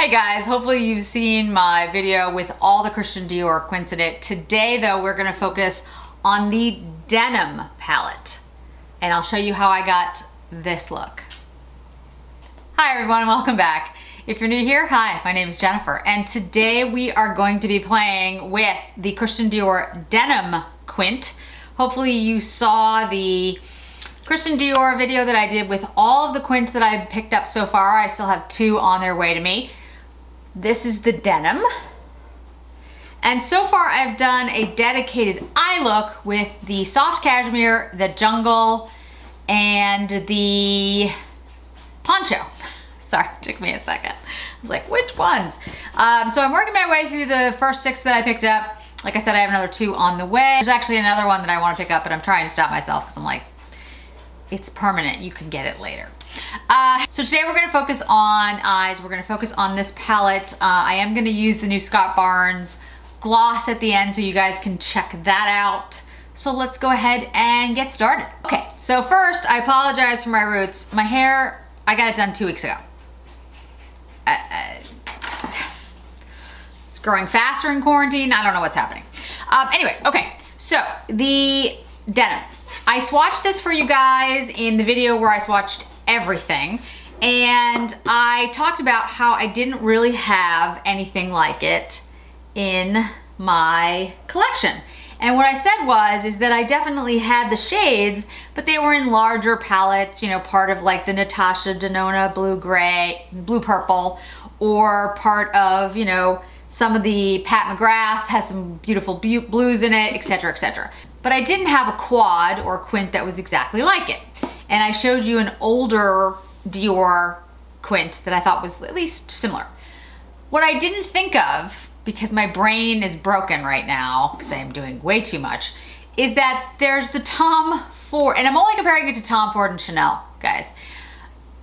Hi guys, hopefully you've seen my video with all the Christian Dior quints in it. Today though, we're gonna focus on the denim palette. And I'll show you how I got this look. Hi everyone, welcome back. If you're new here, hi, my name is Jennifer. And today we are going to be playing with the Christian Dior Denim quint. Hopefully you saw the Christian Dior video that I did with all of the quints that I've picked up so far. I still have 2 on their way to me. This is the denim. And so far I've done a dedicated eye look with the soft cashmere, the jungle, and the poncho. Sorry, it took me a second. I was like, which ones? So I'm working my way through the first 6 that I picked up. Like I said, I have another 2 on the way. There's actually another one that I want to pick up, but I'm trying to stop myself because I'm like, it's permanent, you can get it later. So today we're gonna focus on eyes. We're gonna focus on this palette. I am gonna use the new Scott Barnes gloss at the end so you guys can check that out. So let's go ahead and get started. Okay, so first, I apologize for my roots. My hair, I got it done 2 weeks ago. It's growing faster in quarantine. I don't know what's happening. Anyway, okay, so the denim. I swatched this for you guys in the video where I swatched everything, and I talked about how I didn't really have anything like it in my collection. And what I said is that I definitely had the shades, but they were in larger palettes, you know, part of like the Natasha Denona blue purple, or part of, you know, some of the Pat McGrath has some beautiful blues in it, etc., etc. But I didn't have a quad or quint that was exactly like it. And I showed you an older Dior quint that I thought was at least similar. What I didn't think of, because my brain is broken right now, because I am doing way too much, is that there's the Tom Ford, and I'm only comparing it to Tom Ford and Chanel, guys.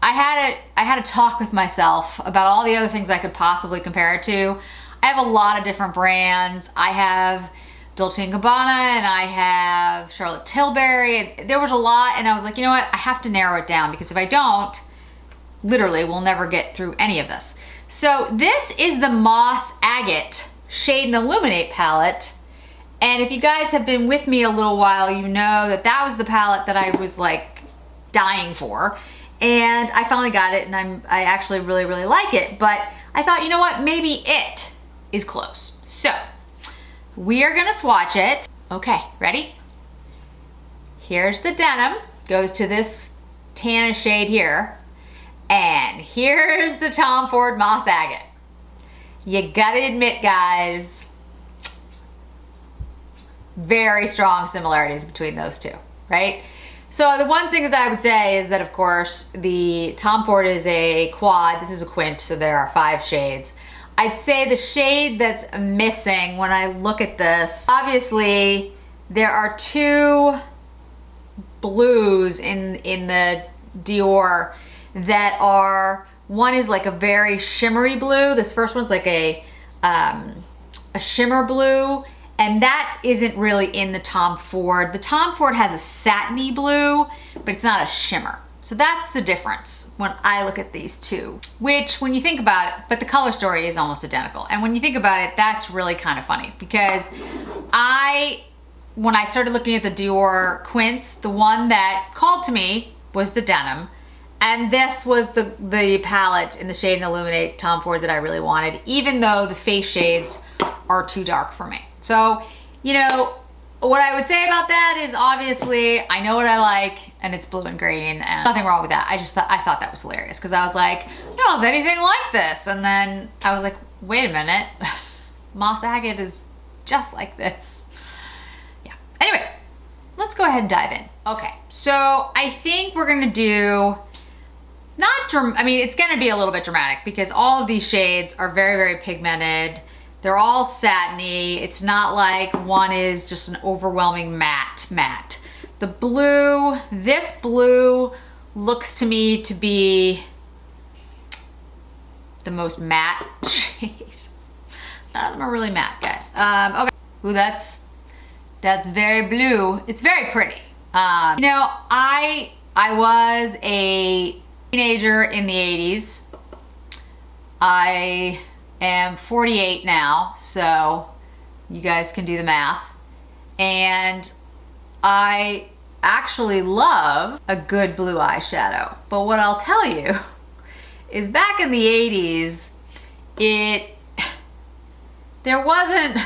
I had a talk with myself about all the other things I could possibly compare it to. I have a lot of different brands. I have Dolce & Gabbana, and I have Charlotte Tilbury. There was a lot, and I was like, you know what? I have to narrow it down, because if I don't, literally, we'll never get through any of this. So this is the Moss Agate Shade and Illuminate palette. And if you guys have been with me a little while, you know that that was the palette that I was like dying for. And I finally got it, and I actually really, really like it. But I thought, you know what? Maybe it is close. So we are gonna swatch it. Okay, ready? Here's the denim, goes to this tannish shade here. And here's the Tom Ford Moss Agate. You gotta admit, guys, very strong similarities between those two, right? So the one thing that I would say is that, of course, the Tom Ford is a quad, this is a quint, so there are 5 shades. I'd say the shade that's missing when I look at this, obviously there are 2 blues in the Dior that are, one is like a very shimmery blue. This first one's like a shimmer blue, and that isn't really in the Tom Ford. The Tom Ford has a satiny blue, but it's not a shimmer. So that's the difference when I look at these 2, which when you think about it, but the color story is almost identical. And when you think about it, that's really kind of funny, because when I started looking at the Dior quints, the one that called to me was the denim. And this was the palette in the Shade and Illuminate Tom Ford that I really wanted, even though the face shades are too dark for me. So, you know, what I would say about that is, obviously I know what I like, and it's blue and green, and nothing wrong with that. I thought that was hilarious, because I was like, I don't have anything like this. And then I was like, wait a minute, Moss Agate is just like this. Yeah, anyway, let's go ahead and dive in. Okay, so I think we're gonna do, it's gonna be a little bit dramatic, because all of these shades are very, very pigmented. They're all satiny. It's not like one is just an overwhelming matte. The blue, this blue looks to me to be the most matte shade. None of them are really matte, guys. Okay, ooh, that's very blue. It's very pretty. You know, I was a teenager in the 80s. I am 48 now, so you guys can do the math. And I actually love a good blue eyeshadow. But what I'll tell you is back in the 80s, there wasn't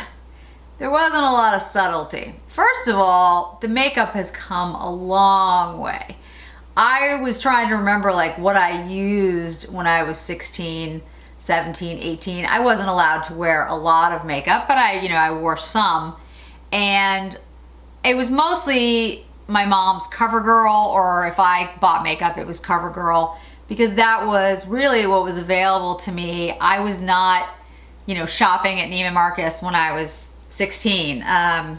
a lot of subtlety. First of all, the makeup has come a long way. I was trying to remember like what I used when I was 16, 17, 18. I wasn't allowed to wear a lot of makeup, but I wore some. And it was mostly my mom's CoverGirl, or if I bought makeup, it was CoverGirl, because that was really what was available to me. I was not, shopping at Neiman Marcus when I was 16. My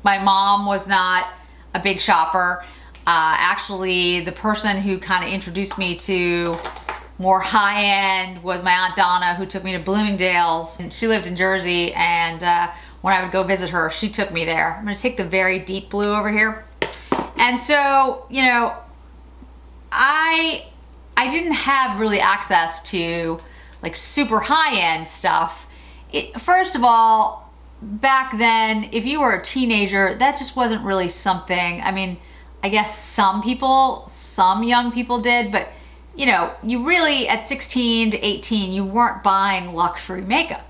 mom was not a big shopper. Actually, the person who kind of introduced me to more high-end was my Aunt Donna, who took me to Bloomingdale's. And she lived in Jersey, and when I would go visit her, she took me there. I'm gonna take the very deep blue over here. And so, I didn't have really access to like super high-end stuff. First of all, back then, if you were a teenager, that just wasn't really something. I mean, I guess some young people did, but you really at 16 to 18, you weren't buying luxury makeup.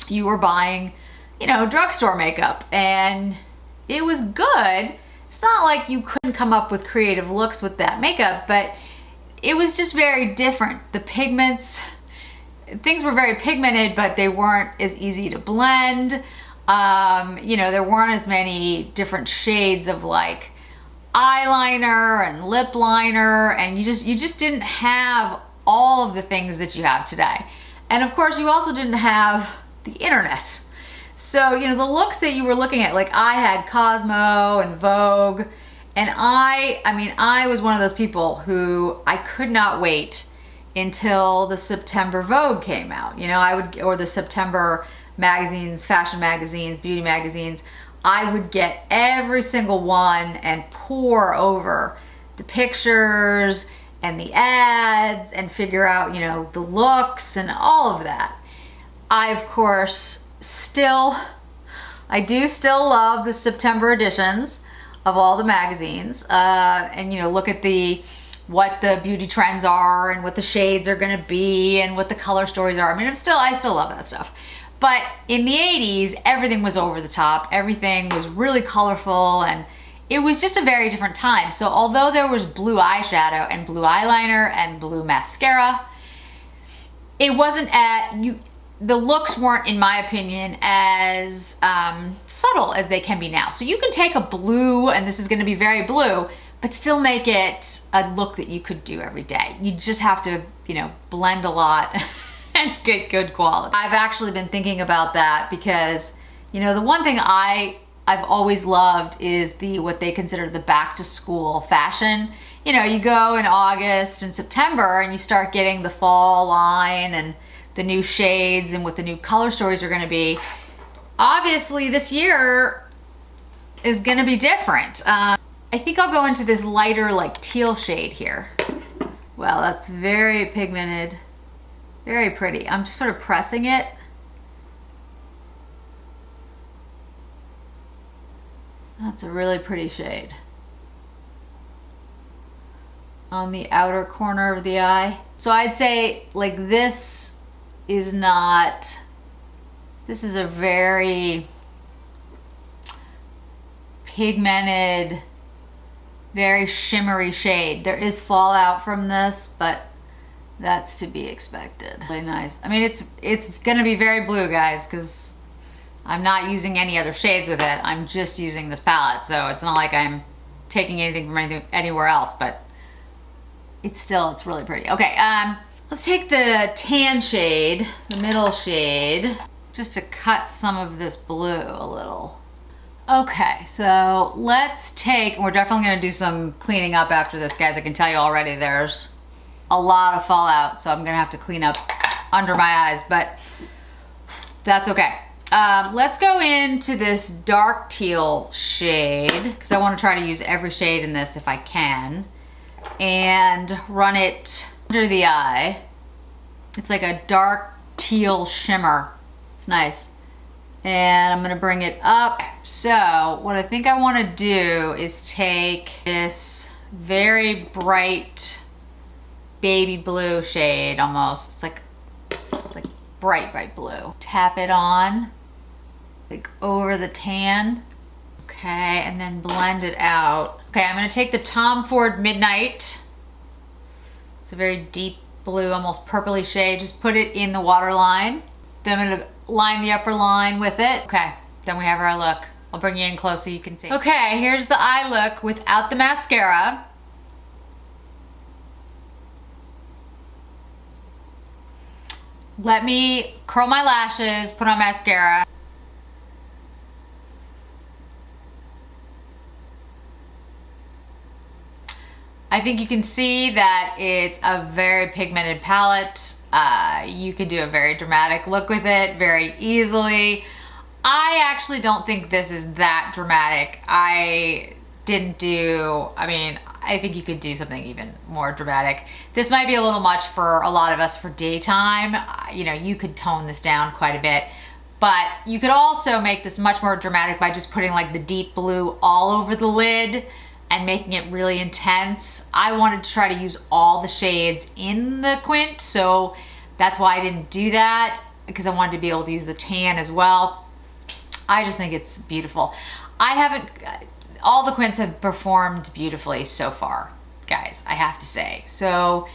You were buying, drugstore makeup, and it was good. It's not like you couldn't come up with creative looks with that makeup, but it was just very different. The pigments, things were very pigmented, but they weren't as easy to blend. There weren't as many different shades of like eyeliner and lip liner, and you just didn't have all of the things that you have today. And of course, you also didn't have the internet. So, the looks that you were looking at, like I had Cosmo and Vogue, and I was one of those people who I could not wait until the September Vogue came out. Or the September magazines, fashion magazines, beauty magazines. I would get every single one and pore over the pictures and the ads and figure out, the looks and all of that. I, of course, I do still love the September editions of all the magazines, and look at what the beauty trends are and what the shades are going to be and what the color stories are. I still love that stuff. But in the 80s, everything was over the top. Everything was really colorful, and it was just a very different time. So although there was blue eyeshadow and blue eyeliner and blue mascara, it wasn't the looks weren't, in my opinion, as subtle as they can be now. So you can take a blue, and this is going to be very blue, but still make it a look that you could do every day. You just have to, blend a lot and get good quality. I've actually been thinking about that because, the one thing I've always loved is what they consider the back to school fashion. You go in August and September and you start getting the fall line and the new shades and what the new color stories are going to be. Obviously, this year is going to be different. I think I'll go into this lighter, like teal shade here. Well, that's very pigmented, very pretty. I'm just sort of pressing it. That's a really pretty shade. On the outer corner of the eye. So I'd say like this is a very pigmented, very shimmery shade. There is fallout from this, but that's to be expected. Really nice. It's gonna be very blue, guys, because I'm not using any other shades with it. I'm just using this palette, so it's not like I'm taking anything from anywhere else, but it's really pretty. Okay, let's take the tan shade, the middle shade, just to cut some of this blue a little. Okay, so let's take, we're definitely gonna do some cleaning up after this, guys. I can tell you already there's a lot of fallout, so I'm gonna have to clean up under my eyes, but that's okay. Let's go into this dark teal shade, because I wanna try to use every shade in this if I can, and run it under the eye. It's like a dark teal shimmer. It's nice. And I'm gonna bring it up. So what I think I wanna do is take this very bright baby blue shade almost. It's like bright, bright blue. Tap it on, like over the tan. Okay, and then blend it out. Okay, I'm gonna take the Tom Ford Midnight. It's a very deep blue, almost purpley shade. Just put it in the waterline. Then I'm gonna line the upper line with it. Okay, then we have our look. I'll bring you in close so you can see. Okay, here's the eye look without the mascara. Let me curl my lashes, put on mascara. I think you can see that it's a very pigmented palette. You could do a very dramatic look with it very easily. I actually don't think this is that dramatic. I think you could do something even more dramatic. This might be a little much for a lot of us for daytime. You know, you could tone this down quite a bit, but you could also make this much more dramatic by just putting like the deep blue all over the lid and making it really intense. I wanted to try to use all the shades in the quint, so that's why I didn't do that, because I wanted to be able to use the tan as well. I just think it's beautiful. All the quints have performed beautifully so far, guys, I have to say. So,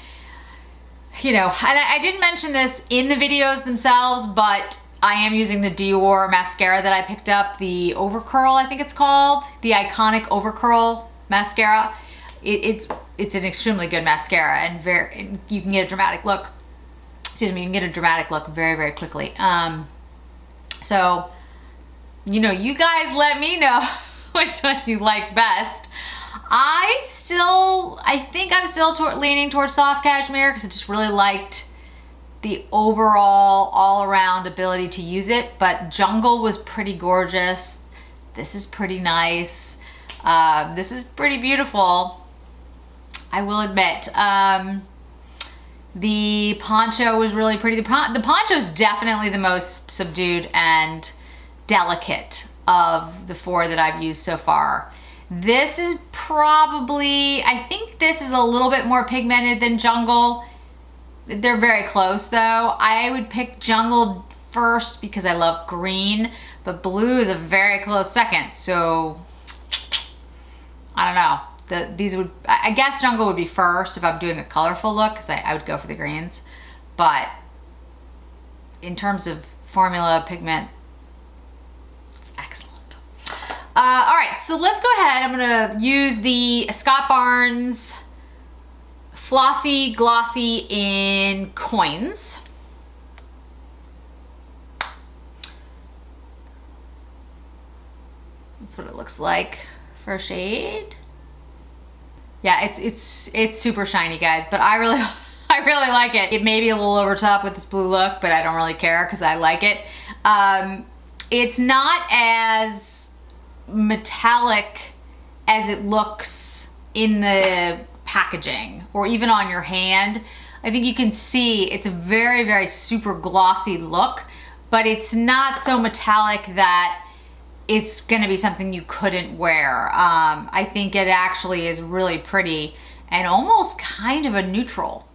you know, and I didn't mention this in the videos themselves, but I am using the Dior mascara that I picked up, the Overcurl, I think it's called, the Iconic Overcurl mascara. It's an extremely good mascara, and you can get a dramatic look. Excuse me, you can get a dramatic look very, very quickly. So, you know, you guys let me know which one you like best. I think I'm still leaning towards soft cashmere because I just really liked the overall all-around ability to use it, but Jungle was pretty gorgeous. This is pretty nice. This is pretty beautiful, I will admit. The poncho was really pretty. The poncho is definitely the most subdued and delicate of the four that I've used so far. This is probably, I think this is a little bit more pigmented than Jungle. They're very close though. I would pick Jungle first because I love green, but blue is a very close second. So I don't know. I guess Jungle would be first if I'm doing a colorful look, because I would go for the greens. But in terms of formula, pigment, it's excellent. All right, so let's go ahead. I'm gonna use the Scott Barnes Flossy Glossy in Coins. That's what it looks like for a shade. Yeah, it's super shiny, guys, but I really like it. It may be a little over top with this blue look, but I don't really care because I like it. It's not as metallic as it looks in the packaging or even on your hand. I think you can see it's a very, very super glossy look, but it's not so metallic that it's gonna be something you couldn't wear. I think it actually is really pretty and almost kind of a neutral.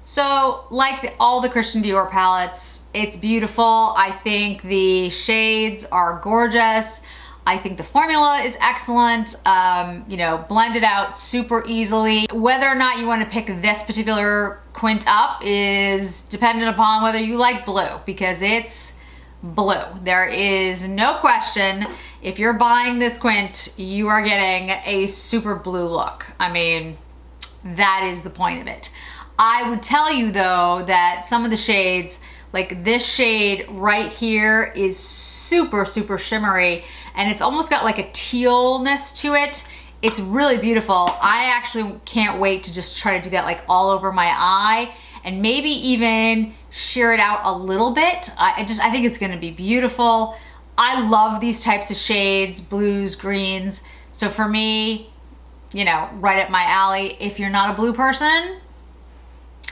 So like all the Christian Dior palettes, it's beautiful. I think the shades are gorgeous. I think the formula is excellent. You know, blended out super easily. Whether or not you want to pick this particular quint up is dependent upon whether you like blue, because it's blue. There is no question, if you're buying this quint, you are getting a super blue look. I mean, that is the point of it. I would tell you though that some of the shades, like this shade right here, is super, super shimmery, and it's almost got like a tealness to it. It's really beautiful. I actually can't wait to just try to do that like all over my eye, and maybe even sheer it out a little bit. I think it's gonna be beautiful. I love these types of shades, blues, greens. So for me, you know, right up my alley. If you're not a blue person,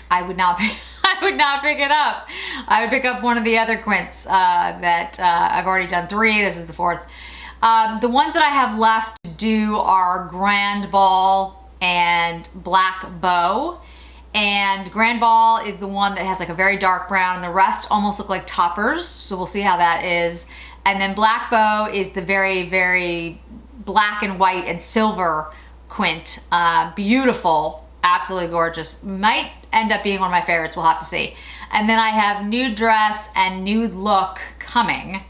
I would not I would not pick it up. I would pick up one of the other quints that I've already done 3. This is the 4th. The ones that I have left to do are Grand Ball and Black Bow. And Grand Ball is the one that has like a very dark brown, and the rest almost look like toppers. So we'll see how that is. And then Black Bow is the very, very black and white and silver quint. Beautiful, absolutely gorgeous. Might end up being one of my favorites, we'll have to see. And then I have Nude Dress and Nude Look coming.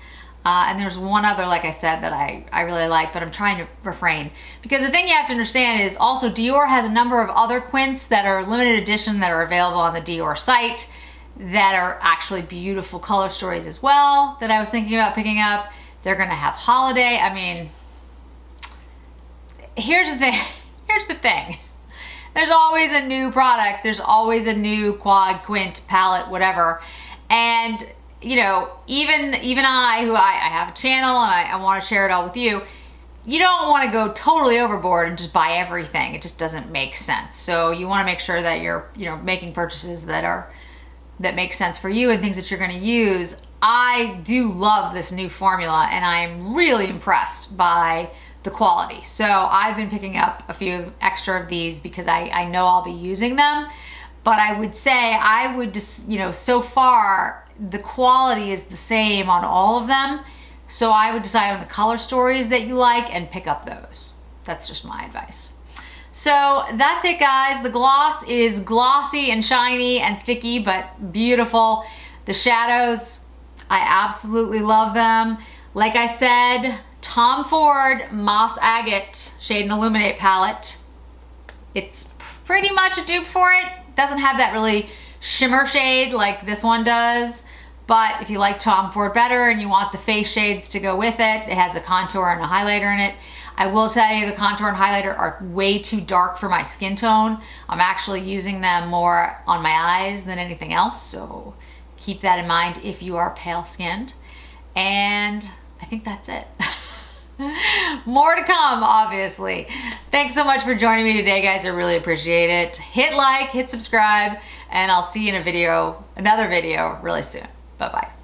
And there's one other, like I said, that I really like, but I'm trying to refrain. Because the thing you have to understand is also Dior has a number of other quints that are limited edition that are available on the Dior site that are actually beautiful color stories as well that I was thinking about picking up. They're gonna have holiday. I mean, here's the thing. There's always a new product. There's always a new quad, quint, palette, whatever. And you know, even I, who I have a channel and I want to share it all with you, you don't want to go totally overboard and just buy everything. It just doesn't make sense. So you want to make sure that you're, you know, making purchases that make sense for you and things that you're going to use. I do love this new formula, and I'm really impressed by the quality. So I've been picking up a few extra of these because I know I'll be using them. But I would say I would just, you know, so far the quality is the same on all of them. So I would decide on the color stories that you like and pick up those. That's just my advice. So that's it, guys. The gloss is glossy and shiny and sticky, but beautiful. The shadows, I absolutely love them. Like I said, Tom Ford Moss Agate Shade and Illuminate palette. It's pretty much a dupe for it. Doesn't have that really shimmer shade like this one does, but if you like Tom Ford better and you want the face shades to go with it, it has a contour and a highlighter in it. I will tell you the contour and highlighter are way too dark for my skin tone. I'm actually using them more on my eyes than anything else, so keep that in mind if you are pale skinned. And I think that's it. More to come, obviously. Thanks so much for joining me today, guys. I really appreciate it. Hit like, hit subscribe, and I'll see you in another video really soon. Bye-bye.